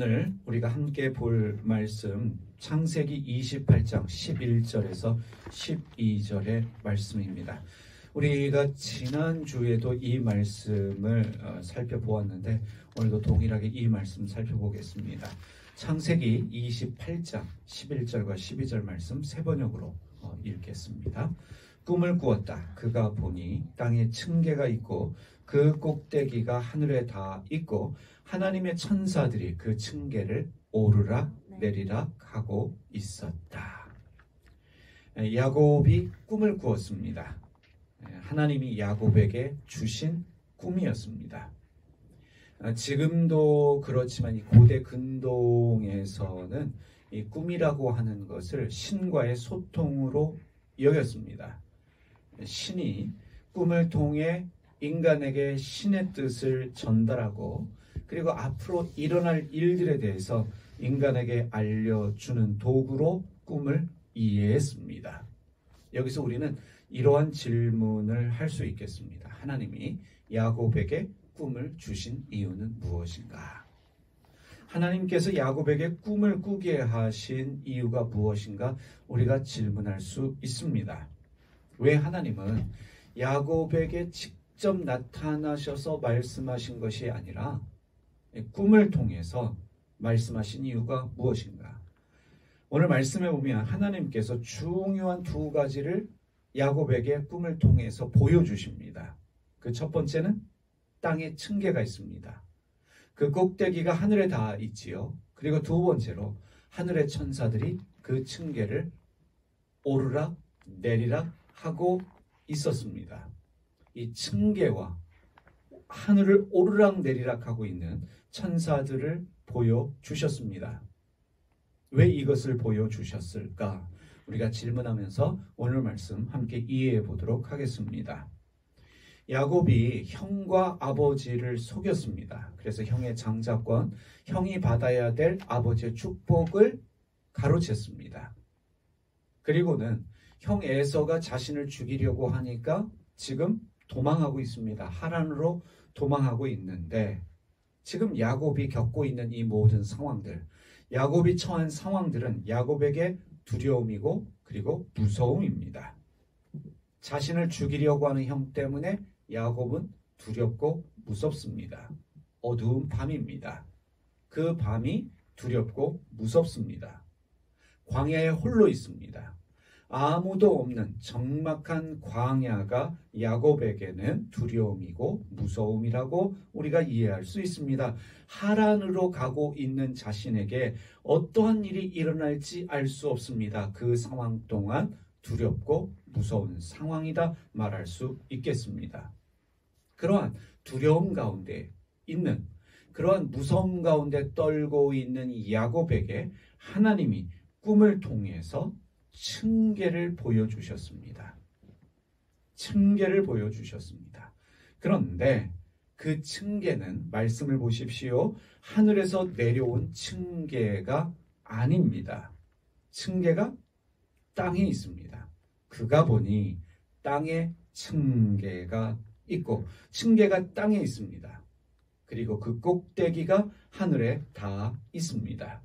오늘 우리가 함께 볼 말씀 창세기 28장 11절에서 12절의 말씀입니다. 우리가 지난주에도 이 말씀을 살펴보았는데 오늘도 동일하게 이 말씀 살펴보겠습니다. 창세기 28장 11절과 12절 말씀 세 번역으로 읽겠습니다. 꿈을 꾸었다. 그가 보니 땅에 층계가 있고 그 꼭대기가 하늘에 닿아 있고 하나님의 천사들이 그 층계를 오르락 내리락 하고 있었다. 야곱이 꿈을 꾸었습니다. 하나님이 야곱에게 주신 꿈이었습니다. 지금도 그렇지만 이 고대 근동에서는 이 꿈이라고 하는 것을 신과의 소통으로 여겼습니다. 신이 꿈을 통해 인간에게 신의 뜻을 전달하고 그리고 앞으로 일어날 일들에 대해서 인간에게 알려주는 도구로 꿈을 이해했습니다. 여기서 우리는 이러한 질문을 할 수 있겠습니다. 하나님이 야곱에게 꿈을 주신 이유는 무엇인가? 하나님께서 야곱에게 꿈을 꾸게 하신 이유가 무엇인가? 우리가 질문할 수 있습니다. 왜 하나님은 야곱에게 직접 나타나셔서 말씀하신 것이 아니라 꿈을 통해서 말씀하신 이유가 무엇인가? 오늘 말씀에 보면 하나님께서 중요한 두 가지를 야곱에게 꿈을 통해서 보여주십니다. 그 첫 번째는 땅에 층계가 있습니다. 그 꼭대기가 하늘에 닿아 있지요. 그리고 두 번째로 하늘의 천사들이 그 층계를 오르락 내리락 하고 있었습니다. 이 층계와 하늘을 오르락 내리락 하고 있는 천사들을 보여주셨습니다. 왜 이것을 보여주셨을까? 우리가 질문하면서 오늘 말씀 함께 이해해 보도록 하겠습니다. 야곱이 형과 아버지를 속였습니다. 그래서 형의 장자권, 형이 받아야 될 아버지의 축복을 가로챘습니다. 그리고는 형 에서가 자신을 죽이려고 하니까 지금 도망하고 있습니다. 하란으로 도망하고 있는데 지금 야곱이 겪고 있는 이 모든 상황들, 야곱이 처한 상황들은 야곱에게 두려움이고 그리고 무서움입니다. 자신을 죽이려고 하는 형 때문에 야곱은 두렵고 무섭습니다. 어두운 밤입니다. 그 밤이 두렵고 무섭습니다. 광야에 홀로 있습니다. 아무도 없는 적막한 광야가 야곱에게는 두려움이고 무서움이라고 우리가 이해할 수 있습니다. 하란으로 가고 있는 자신에게 어떠한 일이 일어날지 알 수 없습니다. 그 상황 동안 두렵고 무서운 상황이다 말할 수 있겠습니다. 그러한 두려움 가운데 있는, 그러한 무서움 가운데 떨고 있는 야곱에게 하나님이 꿈을 통해서 층계를 보여주셨습니다. 층계를 보여주셨습니다. 그런데 그 층계는 말씀을 보십시오. 하늘에서 내려온 층계가 아닙니다. 층계가 땅에 있습니다. 그가 보니 땅에 층계가 있고 층계가 땅에 있습니다. 그리고 그 꼭대기가 하늘에 닿아 있습니다.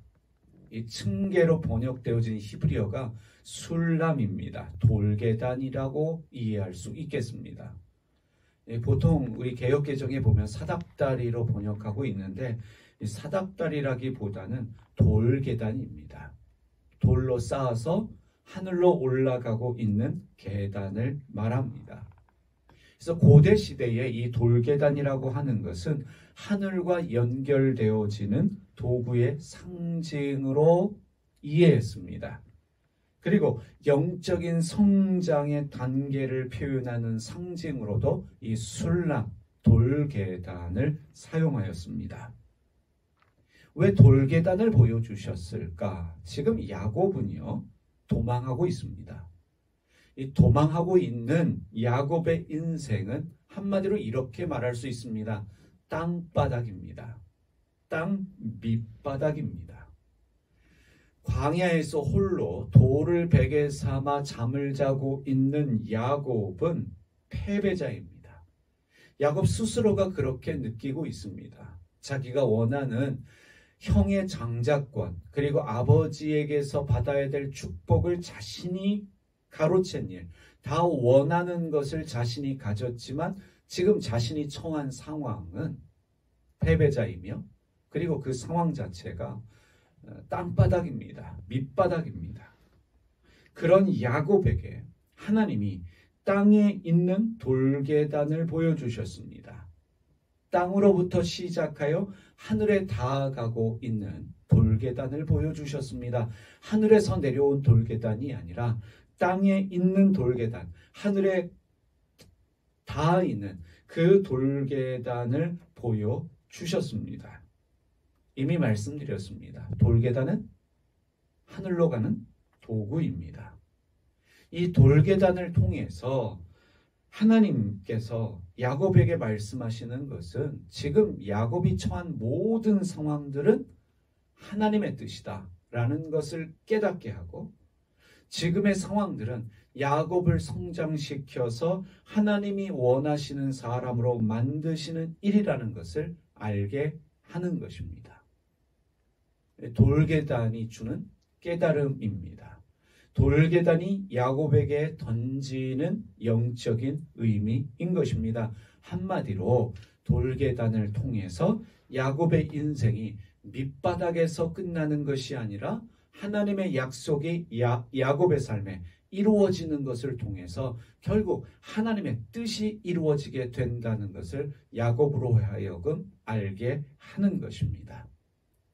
이 층계로 번역되어진 히브리어가 술람입니다. 돌계단이라고 이해할 수 있겠습니다. 보통 우리 개역개정에 보면 사닥다리로 번역하고 있는데 이 사닥다리라기보다는 돌계단입니다. 돌로 쌓아서 하늘로 올라가고 있는 계단을 말합니다. 그래서 고대 시대에 이 돌계단이라고 하는 것은 하늘과 연결되어지는 도구의 상징으로 이해했습니다. 그리고 영적인 성장의 단계를 표현하는 상징으로도 이 술람, 돌계단을 사용하였습니다. 왜 돌계단을 보여주셨을까? 지금 야곱은요, 도망하고 있습니다. 이 도망하고 있는 야곱의 인생은 한마디로 이렇게 말할 수 있습니다. 땅바닥입니다. 땅 밑바닥입니다. 광야에서 홀로 돌을 베개 삼아 잠을 자고 있는 야곱은 패배자입니다. 야곱 스스로가 그렇게 느끼고 있습니다. 자기가 원하는 형의 장자권 그리고 아버지에게서 받아야 될 축복을 자신이 가로챈 일, 다 원하는 것을 자신이 가졌지만 지금 자신이 처한 상황은 패배자이며 그리고 그 상황 자체가 땅바닥입니다. 밑바닥입니다. 그런 야곱에게 하나님이 땅에 있는 돌계단을 보여주셨습니다. 땅으로부터 시작하여 하늘에 닿아가고 있는 돌계단을 보여주셨습니다. 하늘에서 내려온 돌계단이 아니라 땅에 있는 돌계단, 하늘에 닿아 있는 그 돌계단을 보여주셨습니다. 이미 말씀드렸습니다. 돌계단은 하늘로 가는 도구입니다. 이 돌계단을 통해서 하나님께서 야곱에게 말씀하시는 것은 지금 야곱이 처한 모든 상황들은 하나님의 뜻이다 라는 것을 깨닫게 하고 지금의 상황들은 야곱을 성장시켜서 하나님이 원하시는 사람으로 만드시는 일이라는 것을 알게 하는 것입니다. 돌계단이 주는 깨달음입니다. 돌계단이 야곱에게 던지는 영적인 의미인 것입니다. 한마디로 돌계단을 통해서 야곱의 인생이 밑바닥에서 끝나는 것이 아니라 하나님의 약속이 야곱의 삶에 이루어지는 것을 통해서 결국 하나님의 뜻이 이루어지게 된다는 것을 야곱으로 하여금 알게 하는 것입니다.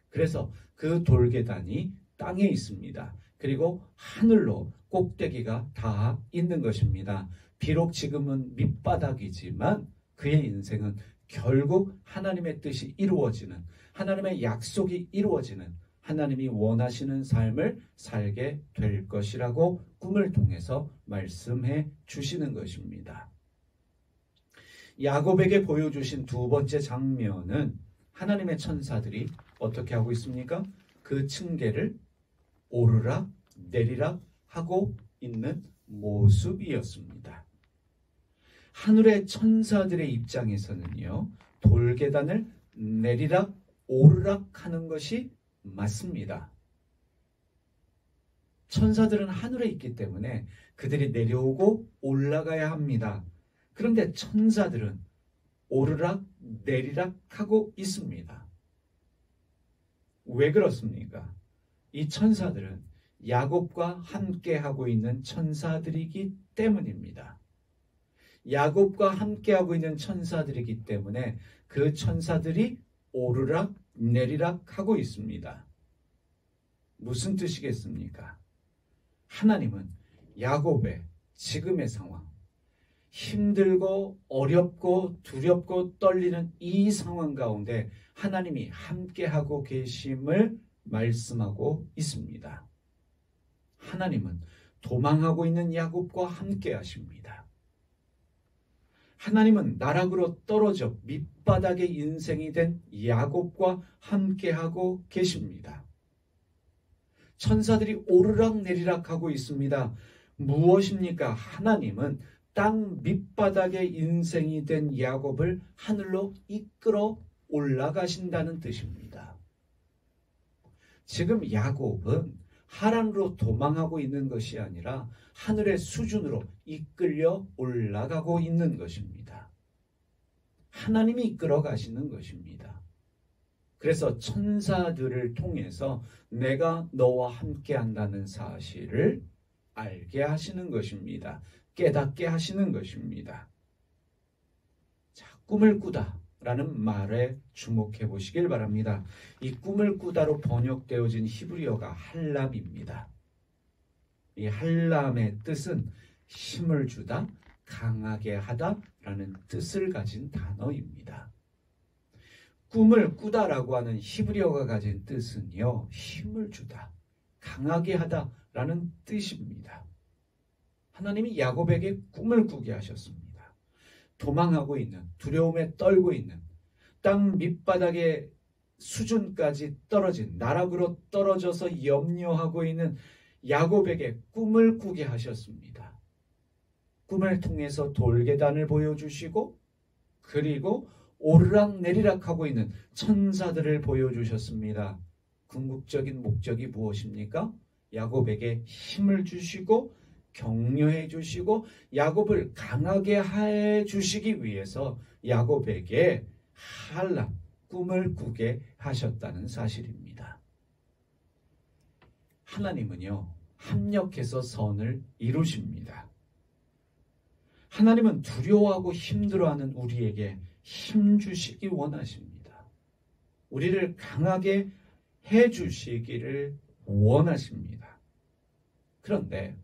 그래서 그 돌계단이 땅에 있습니다. 그리고 하늘로 꼭대기가 닿아 있는 것입니다. 비록 지금은 밑바닥이지만 그의 인생은 결국 하나님의 뜻이 이루어지는, 하나님의 약속이 이루어지는, 하나님이 원하시는 삶을 살게 될 것이라고 꿈을 통해서 말씀해 주시는 것입니다. 야곱에게 보여주신 두 번째 장면은 하나님의 천사들이 어떻게 하고 있습니까? 그 층계를 오르락 내리락 하고 있는 모습이었습니다. 하늘의 천사들의 입장에서는요, 돌계단을 내리락 오르락 하는 것이 맞습니다. 천사들은 하늘에 있기 때문에 그들이 내려오고 올라가야 합니다. 그런데 천사들은 오르락 내리락 하고 있습니다. 왜 그렇습니까? 이 천사들은 야곱과 함께 하고 있는 천사들이기 때문입니다. 야곱과 함께 하고 있는 천사들이기 때문에 그 천사들이 오르락 내리락 하고 있습니다. 무슨 뜻이겠습니까? 하나님은 야곱의 지금의 상황, 힘들고 어렵고 두렵고 떨리는 이 상황 가운데 하나님이 함께하고 계심을 말씀하고 있습니다. 하나님은 도망하고 있는 야곱과 함께 하십니다. 하나님은 나락으로 떨어져 밑바닥의 인생이 된 야곱과 함께하고 계십니다. 천사들이 오르락 내리락 하고 있습니다. 무엇입니까? 하나님은 땅 밑바닥의 인생이 된 야곱을 하늘로 이끌어 올라가신다는 뜻입니다. 지금 야곱은 하란으로 도망하고 있는 것이 아니라 하늘의 수준으로 이끌려 올라가고 있는 것입니다. 하나님이 이끌어 가시는 것입니다. 그래서 천사들을 통해서 내가 너와 함께 한다는 사실을 알게 하시는 것입니다. 깨닫게 하시는 것입니다. 자, 꿈을 꾸다 라는 말에 주목해 보시길 바랍니다. 이 꿈을 꾸다로 번역되어진 히브리어가 할람입니다. 이 할람의 뜻은 힘을 주다, 강하게 하다 라는 뜻을 가진 단어입니다. 꿈을 꾸다라고 하는 히브리어가 가진 뜻은요, 힘을 주다, 강하게 하다 라는 뜻입니다. 하나님이 야곱에게 꿈을 꾸게 하셨습니다. 도망하고 있는, 두려움에 떨고 있는, 땅 밑바닥의 수준까지 떨어진, 나락으로 떨어져서 염려하고 있는 야곱에게 꿈을 꾸게 하셨습니다. 꿈을 통해서 돌계단을 보여주시고 그리고 오르락내리락 하고 있는 천사들을 보여주셨습니다. 궁극적인 목적이 무엇입니까? 야곱에게 힘을 주시고 격려해 주시고 야곱을 강하게 해 주시기 위해서 야곱에게 할람, 꿈을 꾸게 하셨다는 사실입니다. 하나님은요, 합력해서 선을 이루십니다. 하나님은 두려워하고 힘들어하는 우리에게 힘 주시기 원하십니다. 우리를 강하게 해 주시기를 원하십니다. 그런데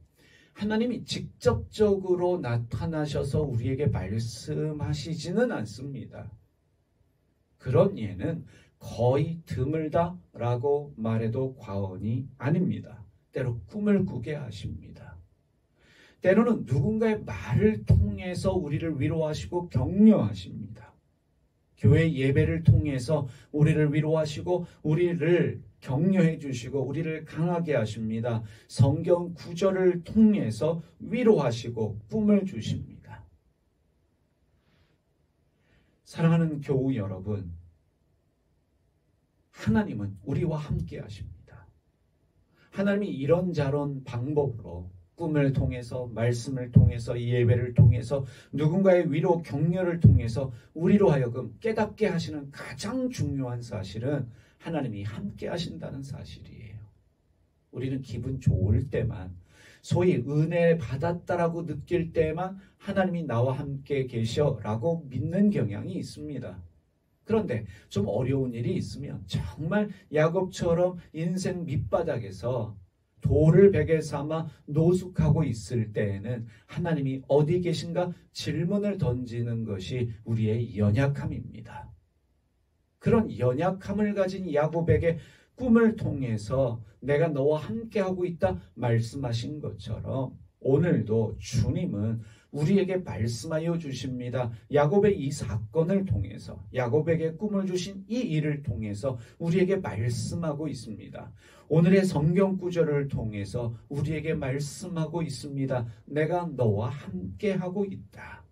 하나님이 직접적으로 나타나셔서 우리에게 말씀하시지는 않습니다. 그런 예는 거의 드물다라고 말해도 과언이 아닙니다. 때로 꿈을 꾸게 하십니다. 때로는 누군가의 말을 통해서 우리를 위로하시고 격려하십니다. 교회 예배를 통해서 우리를 위로하시고 우리를 격려해 주시고 우리를 강하게 하십니다. 성경 구절을 통해서 위로하시고 꿈을 주십니다. 사랑하는 교우 여러분, 하나님은 우리와 함께 하십니다. 하나님이 이런저런 방법으로 꿈을 통해서, 말씀을 통해서, 예배를 통해서, 누군가의 위로, 격려를 통해서 우리로 하여금 깨닫게 하시는 가장 중요한 사실은 하나님이 함께 하신다는 사실이에요. 우리는 기분 좋을 때만, 소위 은혜 받았다라고 느낄 때만 하나님이 나와 함께 계셔라고 믿는 경향이 있습니다. 그런데 좀 어려운 일이 있으면 정말 야곱처럼 인생 밑바닥에서 돌을 베개 삼아 노숙하고 있을 때에는 하나님이 어디 계신가 질문을 던지는 것이 우리의 연약함입니다. 그런 연약함을 가진 야곱에게 꿈을 통해서 내가 너와 함께하고 있다 말씀하신 것처럼 오늘도 주님은 우리에게 말씀하여 주십니다. 야곱의 이 사건을 통해서, 야곱에게 꿈을 주신 이 일을 통해서 우리에게 말씀하고 있습니다. 오늘의 성경 구절을 통해서 우리에게 말씀하고 있습니다. 내가 너와 함께하고 있다.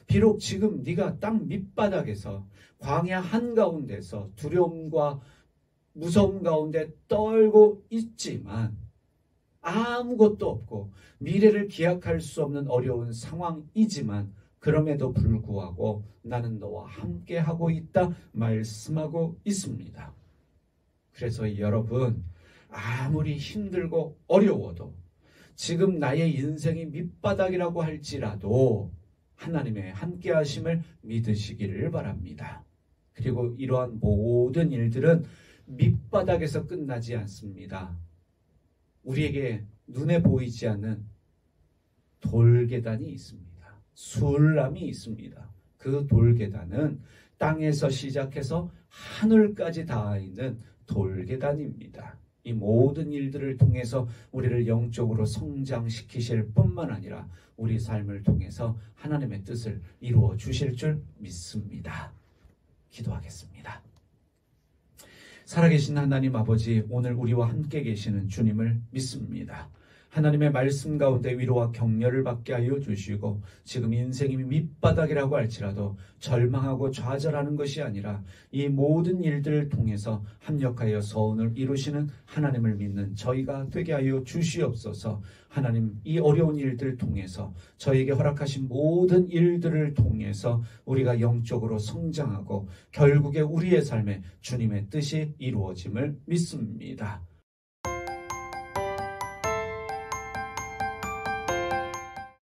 비록 지금 네가 땅 밑바닥에서 광야 한가운데서 두려움과 무서움 가운데 떨고 있지만 아무것도 없고 미래를 기약할 수 없는 어려운 상황이지만 그럼에도 불구하고 나는 너와 함께하고 있다 말씀하고 있습니다. 그래서 여러분, 아무리 힘들고 어려워도 지금 나의 인생이 밑바닥이라고 할지라도 하나님의 함께하심을 믿으시기를 바랍니다. 그리고 이러한 모든 일들은 밑바닥에서 끝나지 않습니다. 우리에게 눈에 보이지 않는 돌계단이 있습니다. 수울람이 있습니다. 그 돌계단은 땅에서 시작해서 하늘까지 닿아 있는 돌계단입니다. 이 모든 일들을 통해서 우리를 영적으로 성장시키실 뿐만 아니라 우리 삶을 통해서 하나님의 뜻을 이루어 주실 줄 믿습니다. 기도하겠습니다. 살아계신 하나님 아버지, 오늘 우리와 함께 계시는 주님을 믿습니다. 하나님의 말씀 가운데 위로와 격려를 받게 하여 주시고 지금 인생이 밑바닥이라고 할지라도 절망하고 좌절하는 것이 아니라 이 모든 일들을 통해서 합력하여 서원을 이루시는 하나님을 믿는 저희가 되게 하여 주시옵소서. 하나님, 이 어려운 일들을 통해서 저에게 허락하신 모든 일들을 통해서 우리가 영적으로 성장하고 결국에 우리의 삶에 주님의 뜻이 이루어짐을 믿습니다.